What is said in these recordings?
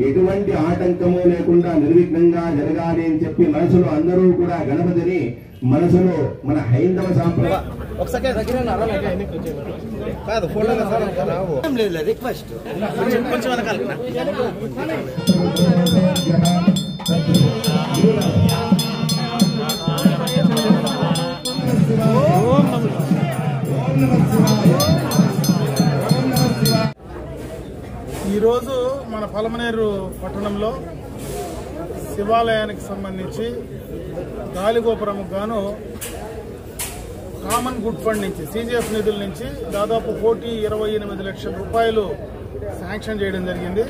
ఎటువంటి ఆటంకము లేకుండా నిర్విఘ్నంగా జరగాలి అని చెప్పి మనసులో అందరూ కూడా గణపతిని మనసులో మన హైందవ సాంప్రదాయం ఈరోజు మన పలమనేరు పట్టణంలో శివాలయానికి సంబంధించి గాలిగోపురంకు గాను కామన్ గుడ్ ఫండ్ నుంచి CGF నిధుల నుంచి దాదాపు 1,28 లక్షల రూపాయలు శాంక్షన్ చేయడం జరిగింది.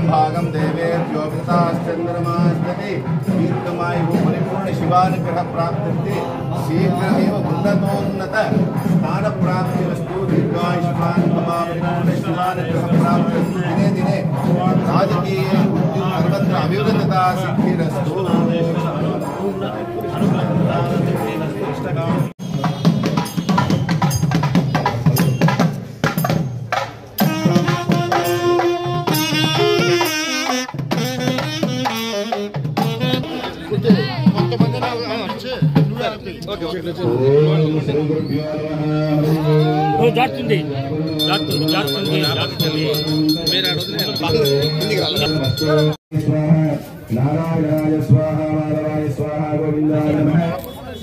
भागम देवेभ्यो चंद्रमास्ते दीर्घमायु परिपूर्ण शिवानुग्रह प्राप्ति शीघ्रमेव उन्नतोन्नत स्थान प्राप्ति वस्तु दीर्घायुष्मान परिपूर्ण शिवानुग्रह प्राप्ति दिने दिने राजकीय सर्वत्र अभिवृद्धता सिद्धिरस्तु। नारायणाय स्वाहा माधवाय स्वाहा गोविंदाय नमः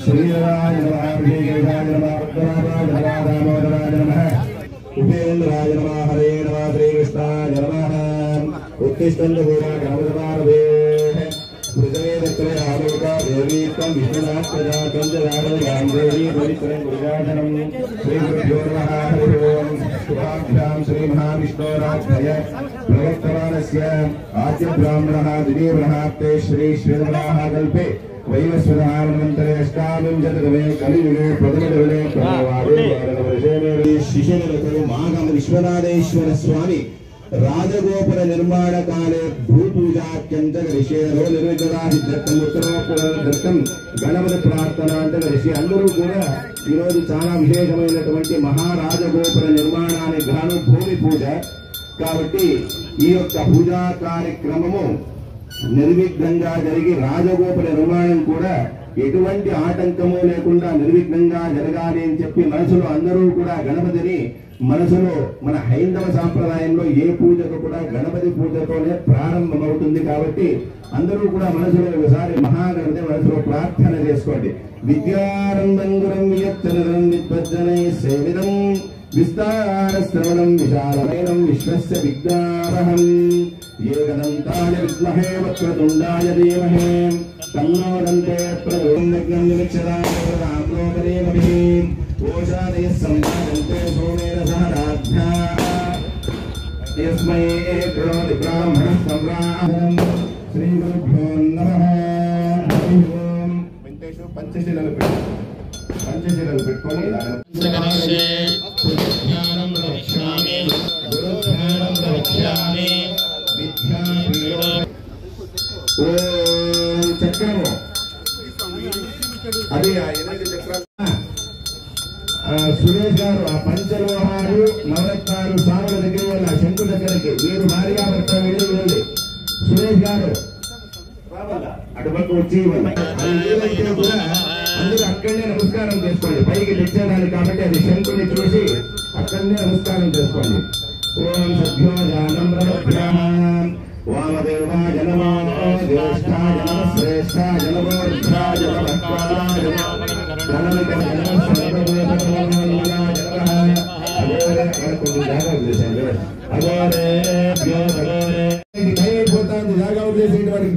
श्रीराय नमः श्रीकेशाय नमः उत्तराय नमः दामोदराय नमः उपेन्द्राय नमः हरे नमः श्रीकृष्णाय नमः उत्तिष्ठन्तु भूमा गणपतिपार्वे चक्रे आलोका देवी त्वं विष्णुनाथ प्रजा त्वं जगानो यां देवी परित्रं गुरुजाननं श्री गुरुभ्यो नमः हरि ओम शुभाभ्यां श्री महाविष्णोराज्ञय प्रवर्तमानस्य आद्य ब्राह्मणः द्वितीयः ते श्री श्रीरमणाः कल्पे वैवस्वतमन्वन्तरे अष्टाविंशतितमे कलियुगे प्रथमदिने प्रथमवारे शिशिरऋतौ माघं विश्वनाथेश्वर स्वामी राजगोपुर निर्माण काले भूपूजात्यंत ऋषिलो निर्विघ्नाधिदत्तं उत्तरोत्तरदत्तं गणपति प्रार्थनांत ऋषि अंदरू కూడా ఈ రోజు చాలా విశేషమైనటువంటి మహారాజగోపుర నిర్మాణానికి గాను భూమి పూజ కాబట్టి ఈ యొక్క పూజా కార్యక్రమము నిర్విఘ్నంగా జరిగి రాజగోపుర నిర్మాణం కూడా ఎటువంటి ఆటంకము లేకుండా నిర్విఘ్నంగా జరగాలి అని చెప్పి మనసులో అందరూ కూడా గణపతిని మనసులో మన హైందవ సాంప్రదాయంలో ఏ పూజకు కూడా గణపతి పూజతోనే ప్రారంభమవుతుంది కాబట్టి అందరూ కూడా మనసులో ఒకసారి మహాగణపతి మనసులో ప్రార్థన చేసుకోండి. విద్యారంభంగురం యత్తనరం విద్వజ్జనై సేవితం విస్తారశ్రవణం విశాలమైనం విశ్వస్య విద్యావహం ఏకదంతాయ విద్మహే వక్రతుండాయ ధీమహి తన్నో దంతే ప్రచోదయాత్ నిమిక్షరామోపరేమభి ఓషాదయ సంపాదంతే సోమేన సహ రాజ్ఞా యస్మై కరోతి బ్రాహ్మణ సంరాహం శ్రీ గురుభ్యో నమః హరి ఓం. వెంకటేశు పంచశీలలు పెట్టుకొని చక్రము అది సురేష్ గారు ఆ పంచలోహాలు నవరత్నాలు స్వాముల దగ్గర వెళ్ళి ఆ శంకు దగ్గరికి వీరు భారీగా భర్త వెళ్ళి సురేష్ గారు అటుపక్క వచ్చి ఏదైతే కూడా అందరూ అక్కడనే నమస్కారం చేసుకోండి. పైకి తెచ్చేదాన్ని కాబట్టి అది శంకుని చూసి అక్కడనే నమస్కారం చేసుకోండి. ఓం సభ్యో జానం రమభ్యాం వామదేవాయ నమో జ్యేష్ఠాయ నమః శ్రేష్ఠాయ నమో రుద్రాయ నమః కాలాయ నమః ధనమిక నమః సర్వదేవతాయ నమః అయిపోతాంది జాగా వదిలేసేటి వాడికి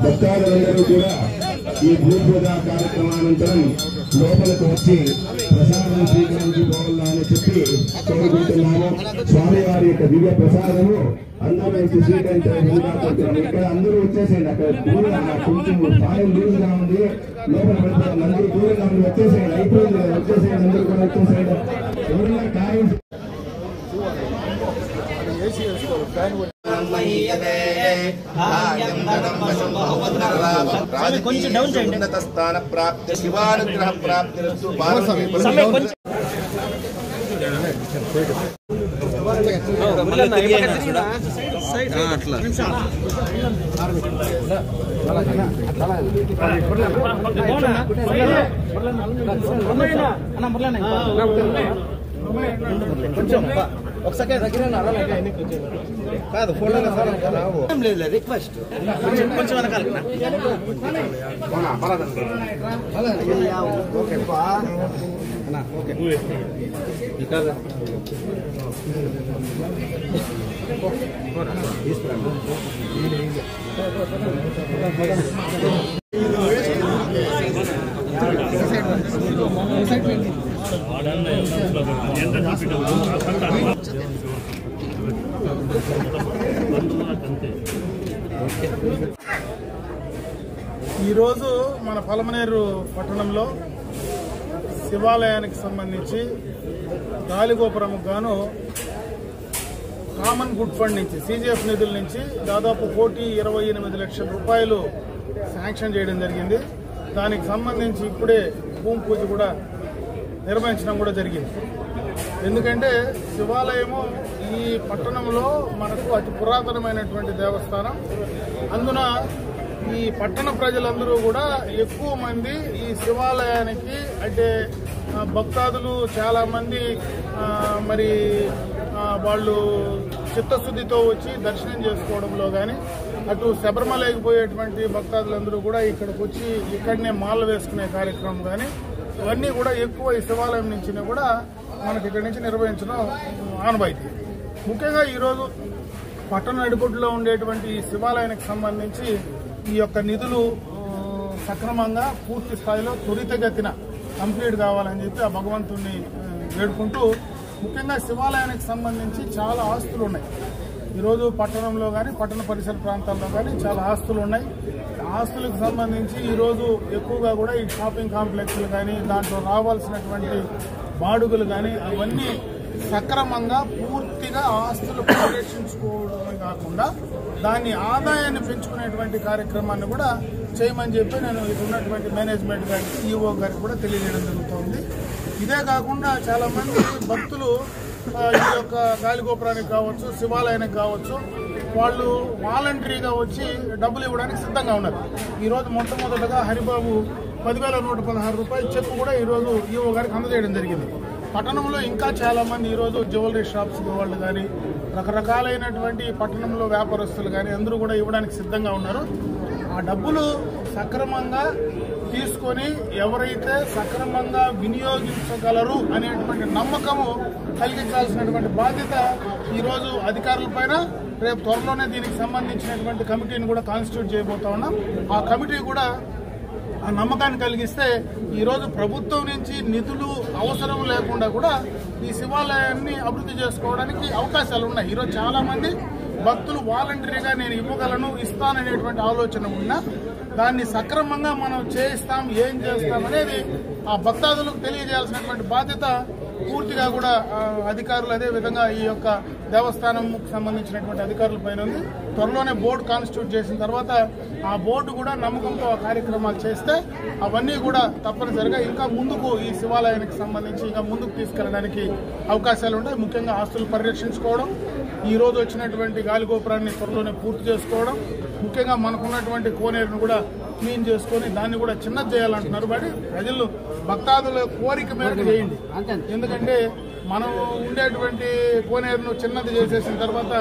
భక్తాదులందరూ కూడా ఈ భూపూజ కార్యక్రమానంతరం లోపలికి వచ్చి ప్రసాదం స్వీకరించి పోవాలని చెప్పి కోరుకుంటున్నాము. స్వామివారి యొక్క దివ్య ప్రసాదము అందరూ వచ్చి స్వీకరించారు. ఇక్కడ అందరూ వచ్చేసేయండి. అక్కడ దూరంగా కొంచెం సాయం దూరంగా ఉంది, లోపల పడిపోయింది. అందరూ దూరంగా ఉంది, వచ్చేసేయండి. అయిపోయింది కదా, వచ్చేసేయండి. అందరూ కూడా వచ్చేసేయండి. ఎవరైనా కాయం కొంచెం డౌన్ చేయండి. ఉన్నత స్థాన ప్రాప్తి శివానుగ్రహ ప్రాప్తి కొంచెం ఒక సెకండ్ దగ్గర కాదు ఫోటో లేదు రిక్వెస్ట్ కొంచెం వెనకాల ఓకే ఈరోజు మన పలమనేరు పట్టణంలో శివాలయానికి సంబంధించి గాలిగోపురం గాను కామన్ గుడ్ ఫండ్ నుంచి సిజిఎఫ్ నిధుల నుంచి దాదాపు 1,28,00,000 రూపాయలు శాంక్షన్ చేయడం జరిగింది. దానికి సంబంధించి ఇప్పుడే భూమి పూజ కూడా నిర్వహించడం కూడా జరిగింది. ఎందుకంటే శివాలయము ఈ పట్టణంలో మనకు అతి పురాతనమైనటువంటి దేవస్థానం. అందున ఈ పట్టణ ప్రజలందరూ కూడా ఎక్కువ మంది ఈ శివాలయానికి అంటే భక్తాదులు చాలామంది మరి వాళ్ళు చిత్తశుద్ధితో వచ్చి దర్శనం చేసుకోవడంలో కానీ అటు శబరిమలకి పోయేటువంటి భక్తాదులందరూ కూడా ఇక్కడికి వచ్చి ఇక్కడనే మాల వేసుకునే కార్యక్రమం కానీ ఇవన్నీ కూడా ఎక్కువ ఈ శివాలయం నుంచి కూడా మనకి ఇక్కడి నుంచి నిర్వహించడం ఆనవాయితీ. ముఖ్యంగా ఈరోజు పట్టణ నడిబొడ్డులో ఉండేటువంటి ఈ శివాలయానికి సంబంధించి ఈ యొక్క నిధులు సక్రమంగా పూర్తి స్థాయిలో త్వరితగతిన కంప్లీట్ కావాలని చెప్పి ఆ భగవంతుడిని వేడుకుంటూ ముఖ్యంగా శివాలయానికి సంబంధించి చాలా ఆస్తులు ఉన్నాయి. ఈరోజు పట్టణంలో కానీ పట్టణ పరిసర ప్రాంతాల్లో కానీ చాలా ఆస్తులు ఉన్నాయి. ఆస్తులకు సంబంధించి ఈరోజు ఎక్కువగా కూడా ఈ షాపింగ్ కాంప్లెక్స్లు కానీ దాంట్లో రావాల్సినటువంటి బాడుగులు కానీ అవన్నీ సక్రమంగా పూర్తిగా ఆస్తులు పరిరక్షించుకోవడమే కాకుండా దాని ఆదాయాన్ని పెంచుకునేటువంటి కార్యక్రమాన్ని కూడా చేయమని చెప్పి నేను ఇక్కడ ఉన్నటువంటి మేనేజ్మెంట్ గారికి ఈఓ గారికి కూడా తెలియజేయడం జరుగుతుంది. ఇదే కాకుండా చాలా మంది భక్తులు ఈ యొక్క గాలిగోపురానికి కావచ్చు శివాలయానికి కావచ్చు వాళ్ళు వాలంటరీగా వచ్చి డబ్బులు ఇవ్వడానికి సిద్ధంగా ఉన్నారు. ఈరోజు మొట్టమొదటగా హరిబాబు 10,116 రూపాయలు చెక్ కూడా ఈరోజు ఈఓ గారికి అందజేయడం జరిగింది. పట్టణంలో ఇంకా చాలా మంది ఈరోజు జ్యువెలరీ షాప్స్ వాళ్ళు కానీ రకరకాలైనటువంటి పట్టణంలో వ్యాపారస్తులు కానీ అందరూ కూడా ఇవ్వడానికి సిద్ధంగా ఉన్నారు. ఆ డబ్బులు సక్రమంగా తీసుకొని ఎవరైతే సక్రమంగా వినియోగించగలరు అనేటువంటి నమ్మకము కలిగించాల్సినటువంటి బాధ్యత ఈరోజు అధికారులపైన. రేపు త్వరలోనే దీనికి సంబంధించినటువంటి కమిటీని కూడా కాన్స్టిట్యూట్ చేయబోతా ఉన్నాం. ఆ కమిటీ కూడా ఆ నమ్మకాన్ని కలిగిస్తే ఈరోజు ప్రభుత్వం నుంచి నిధులు అవసరం లేకుండా కూడా ఈ శివాలయాన్ని అభివృద్ధి చేసుకోవడానికి అవకాశాలు ఉన్నాయి. ఈరోజు చాలా మంది భక్తులు వాలంటరీగా నేను ఇవ్వగలను ఇస్తాననేటువంటి ఆలోచన ఉన్నా దాన్ని సక్రమంగా మనం చేయిస్తాం ఏం చేస్తాం అనేది ఆ భక్తాదులకు తెలియజేయాల్సినటువంటి బాధ్యత పూర్తిగా కూడా అధికారులు అదే విధంగా ఈ యొక్క దేవస్థానంకు సంబంధించినటువంటి అధికారుల పైన ఉంది. త్వరలోనే బోర్డు కాన్స్టిట్యూట్ చేసిన తర్వాత ఆ బోర్డు కూడా నమ్మకంతో ఆ కార్యక్రమాలు చేస్తే అవన్నీ కూడా తప్పనిసరిగా ఇంకా ముందుకు ఈ శివాలయానికి సంబంధించి ఇంకా ముందుకు తీసుకెళ్ళడానికి అవకాశాలు ఉంటాయి. ముఖ్యంగా ఆస్తులు పరిరక్షించుకోవడం, ఈ రోజు వచ్చినటువంటి గాలిగోపురాన్ని త్వరలోనే పూర్తి చేసుకోవడం, ముఖ్యంగా మనకున్నటువంటి కోనేరును కూడా క్లీన్ చేసుకొని దాన్ని కూడా చిన్నది చేయాలంటున్నారు. బట్ ప్రజలు భక్తాదుల కోరిక మేరకు చేయండి. ఎందుకంటే మనం ఉండేటువంటి కోనేరును చిన్నది చేసేసిన తర్వాత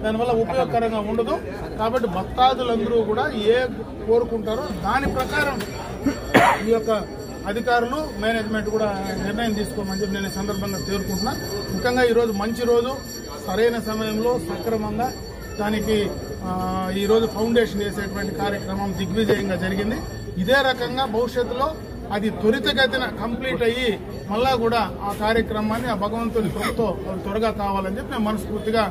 దానివల్ల ఉపయోగకరంగా ఉండదు. కాబట్టి భక్తాదులందరూ కూడా ఏ కోరుకుంటారో దాని ప్రకారం ఈ యొక్క అధికారులు మేనేజ్మెంట్ కూడా నిర్ణయం తీసుకోమని చెప్పి నేను ఈ సందర్భంగా కోరుకుంటున్నా. ముఖ్యంగా ఈరోజు మంచి రోజు, సరైన సమయంలో సక్రమంగా దానికి ఈరోజు ఫౌండేషన్ వేసేటువంటి కార్యక్రమం దిగ్విజయంగా జరిగింది. ఇదే రకంగా భవిష్యత్తులో అది త్వరితగతిన కంప్లీట్ అయ్యి మళ్ళా కూడా ఆ కార్యక్రమాన్ని ఆ భగవంతుని కృపతో త్వరగా కావాలని చెప్పి నేను మనస్ఫూర్తిగా